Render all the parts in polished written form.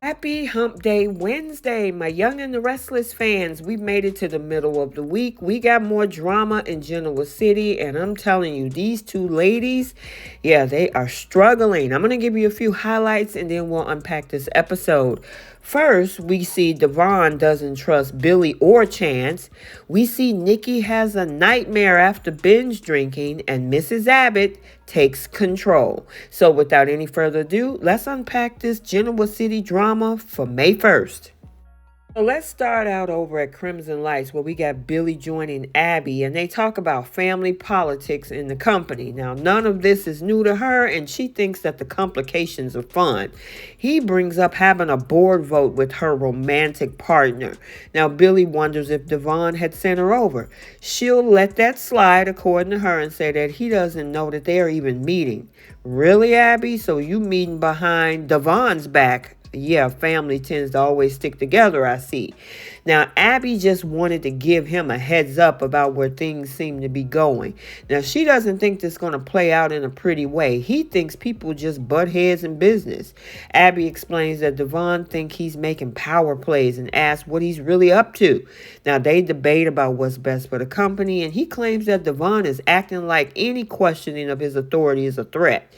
Happy Hump Day Wednesday, my Young and the Restless fans. We've made it to the middle of the week. We got more drama in Genoa City, and I'm telling you, these two ladies, yeah, they are struggling. I'm going to give you a few highlights, and then we'll unpack this episode. First, we see Devon doesn't trust Billy or Chance. We see Nikki has a nightmare after binge drinking, and Mrs. Abbott takes control. So without any further ado, let's unpack this Genoa City drama for May 1st. So let's start out over at Crimson Lights where we got Billy joining Abby and they talk about family politics in the company. Now, none of this is new to her and she thinks that the complications are fun. He brings up having a board vote with her romantic partner. Now, Billy wonders if Devon had sent her over. She'll let that slide according to her and say that he doesn't know that they are even meeting. Really, Abby? So you meeting behind Devon's back? Yeah, family tends to always stick together, I see. Now, Abby just wanted to give him a heads up about where things seem to be going. Now, she doesn't think this is going to play out in a pretty way. He thinks people just butt heads in business. Abby explains that Devon thinks he's making power plays and asks what he's really up to. Now, they debate about what's best for the company, and he claims that Devon is acting like any questioning of his authority is a threat.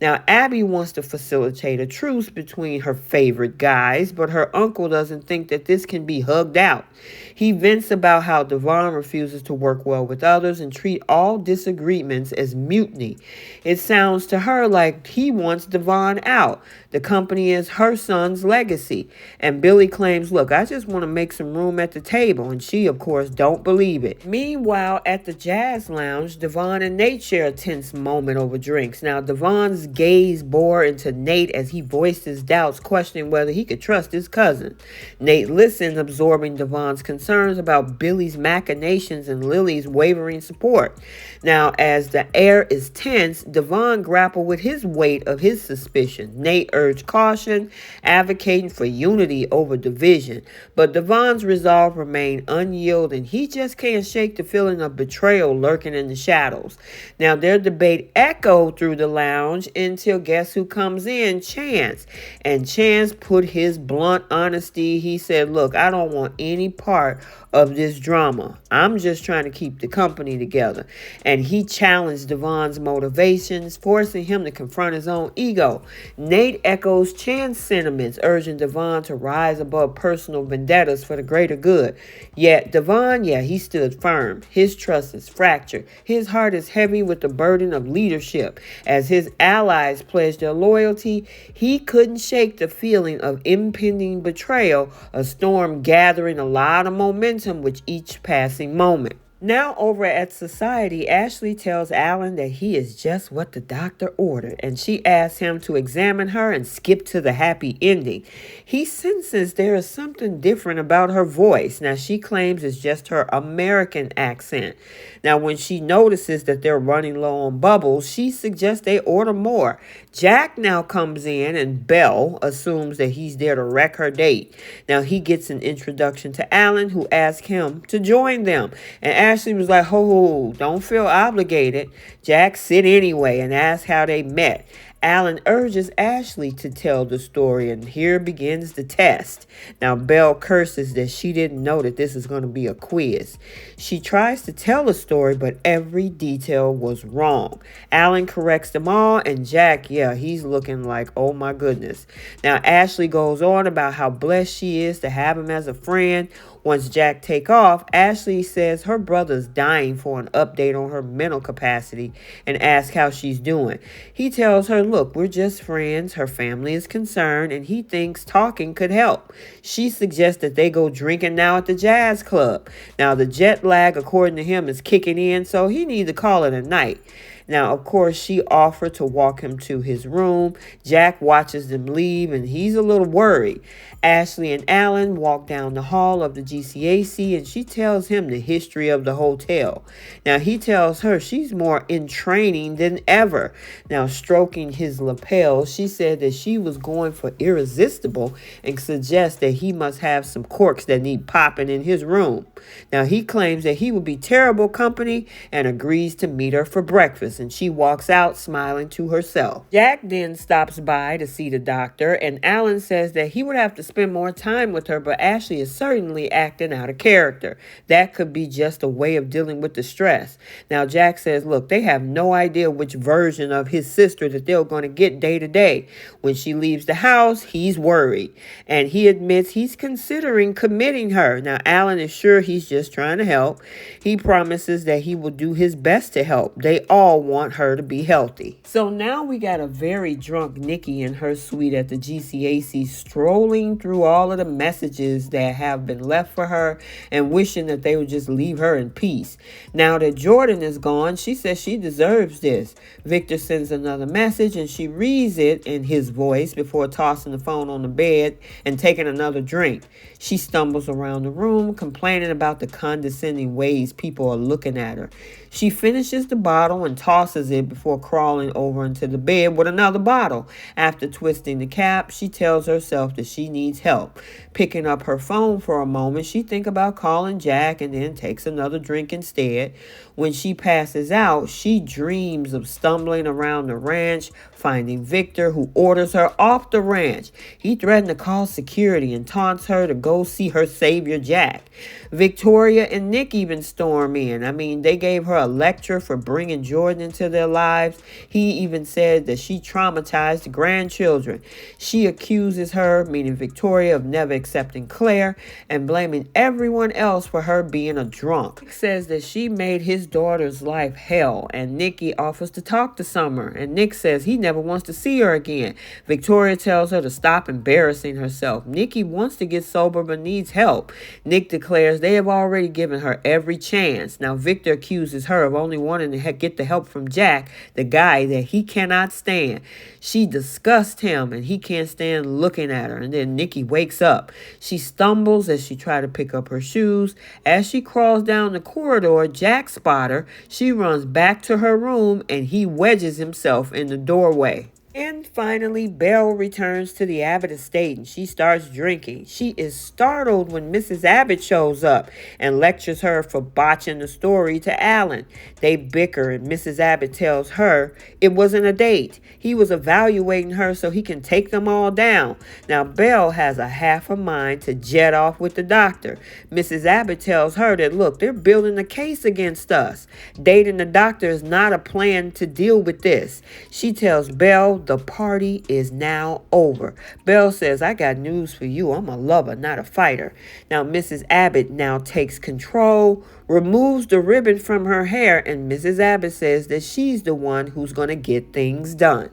Now, Abby wants to facilitate a truce between her favorite guys, but her uncle doesn't think that this can be hugged out. He vents about how Devon refuses to work well with others and treat all disagreements as mutiny. It sounds to her like he wants Devon out. The company is her son's legacy. And Billy claims, look, I just want to make some room at the table. And she, of course, don't believe it. Meanwhile, at the Jazz Lounge, Devon and Nate share a tense moment over drinks. Now, Devon's gaze bore into Nate as he voiced his doubts, questioning whether he could trust his cousin. Nate listened, absorbing Devon's concerns about Billy's machinations and Lily's wavering support. Now, as the air is tense, Devon grappled with his weight of his suspicion. Nate urged caution, advocating for unity over division. But Devon's resolve remained unyielding. He just can't shake the feeling of betrayal lurking in the shadows. Now, their debate echoed through the lounge until guess who comes in? Chance. And Chance put his blunt honesty. He said, look, I don't want any part of this drama. I'm just trying to keep the company together. And he challenged Devon's motivations, forcing him to confront his own ego. Nate echoes Chan's sentiments, urging Devon to rise above personal vendettas for the greater good. Yet Devon, he stood firm. His trust is fractured. His heart is heavy with the burden of leadership. As his allies pledged their loyalty, he couldn't shake the feeling of impending betrayal, a storm gathering a lot of momentum with each passing moment. Now over at Society, Ashley tells Alan that he is just what the doctor ordered, and she asks him to examine her and skip to the happy ending. He senses there is something different about her voice. Now she claims it's just her American accent. Now when she notices that they're running low on bubbles, she suggests they order more. Jack now comes in and Belle assumes that he's there to wreck her date. Now he gets an introduction to Alan, who asks him to join them. And Ashley was like, ho, don't feel obligated. Jack sit anyway and asks how they met. Alan urges Ashley to tell the story, and here begins the test. Now, Belle curses that she didn't know that this is going to be a quiz. She tries to tell the story, but every detail was wrong. Alan corrects them all, and Jack, he's looking like, oh my goodness. Now, Ashley goes on about how blessed she is to have him as a friend. Once Jack take off, Ashley says her brother's dying for an update on her mental capacity and asks how she's doing. He tells her, look, we're just friends. Her family is concerned and he thinks talking could help. She suggests that they go drinking now at the jazz club. Now, the jet lag, according to him, is kicking in, so he needs to call it a night. Now, of course, she offered to walk him to his room. Jack watches them leave, and he's a little worried. Ashley and Alan walk down the hall of the GCAC, and she tells him the history of the hotel. Now, he tells her she's more in training than ever. Now, stroking his lapel, she said that she was going for irresistible and suggests that he must have some corks that need popping in his room. Now, he claims that he would be terrible company and agrees to meet her for breakfast. Restless, and she walks out smiling to herself. Jack then stops by to see the doctor, and Alan says that he would have to spend more time with her, but Ashley is certainly acting out of character. That could be just a way of dealing with the stress. Now, Jack says, look, they have no idea which version of his sister that they're going to get day to day. When she leaves the house, he's worried, and he admits he's considering committing her. Now, Alan is sure he's just trying to help. He promises that he will do his best to help. They all want her to be healthy. So now we got a very drunk Nikki in her suite at the GCAC, strolling through all of the messages that have been left for her and wishing that they would just leave her in peace. Now that Jordan is gone, she says she deserves this. Victor sends another message and she reads it in his voice before tossing the phone on the bed and taking another drink. She stumbles around the room, complaining about the condescending ways people are looking at her. She finishes the bottle and tosses it before crawling over into the bed with another bottle. After twisting the cap, she tells herself that she needs help. Picking up her phone for a moment, she thinks about calling Jack and then takes another drink instead. When she passes out, she dreams of stumbling around the ranch, finding Victor, who orders her off the ranch. He threatened to call security and taunts her to go see her savior, Jack. Victoria and Nick even storm in. I mean, they gave her a lecture for bringing Jordan into their lives. He even said that she traumatized the grandchildren. She accuses her, meaning Victoria, of never accepting Claire and blaming everyone else for her being a drunk. Nick says that she made his daughter's life hell, and Nikki offers to talk to Summer, and Nick says he never wants to see her again. Victoria tells her to stop embarrassing herself. Nikki wants to get sober but needs help. Nick declares they have already given her every chance. Now Victor accuses her of only wanting to get the help from Jack, the guy that he cannot stand. She disgusts him and he can't stand looking at her. And then Nikki wakes up. She stumbles as she tries to pick up her shoes. As she crawls down the corridor, Jack spots her. She runs back to her room and he wedges himself in the doorway. And finally, Belle returns to the Abbott estate and she starts drinking. She is startled when Mrs. Abbott shows up and lectures her for botching the story to Alan. They bicker and Mrs. Abbott tells her it wasn't a date. He was evaluating her so he can take them all down. Now, Belle has a half a mind to jet off with the doctor. Mrs. Abbott tells her that, look, they're building a case against us. Dating the doctor is not a plan to deal with this. She tells Belle the party is now over. Belle says, I got news for you. I'm a lover, not a fighter. Now, Mrs. Abbott now takes control, removes the ribbon from her hair, and Mrs. Abbott says that she's the one who's going to get things done.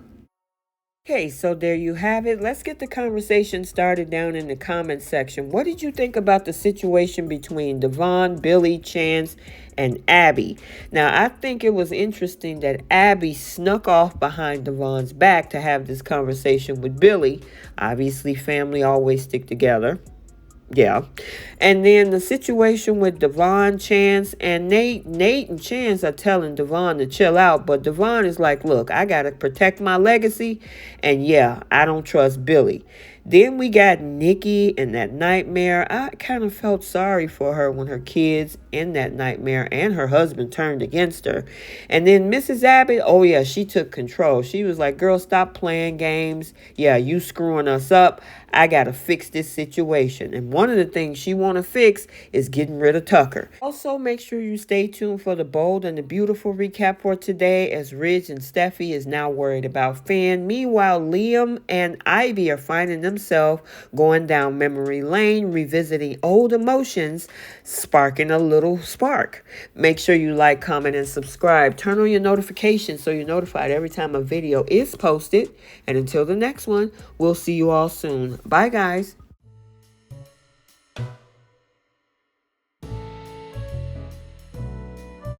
Okay, so there you have it. Let's get the conversation started down in the comments section. What did you think about the situation between Devon, Billy, Chance, and Abby? Now, I think it was interesting that Abby snuck off behind Devon's back to have this conversation with Billy. Obviously, family always stick together. Yeah. And then the situation with Devon, Chance, and Nate. Nate and Chance are telling Devon to chill out. But Devon is like, look, I got to protect my legacy. And yeah, I don't trust Billy. Then we got Nikki in that nightmare. I kind of felt sorry for her when her kids in that nightmare and her husband turned against her. And then Mrs. Abbott, oh yeah, she took control. She was like, girl, stop playing games. Yeah, you screwing us up. I got to fix this situation. And one of the things she want to fix is getting rid of Tucker. Also, make sure you stay tuned for the bold and the beautiful recap for today, as Ridge and Steffi is now worried about Finn. Meanwhile, Liam and Ivy are finding themselves going down memory lane, revisiting old emotions, sparking a little spark. Make sure you like, comment, and subscribe. Turn on your notifications so you're notified every time a video is posted. And until the next one, we'll see you all soon. Bye, guys.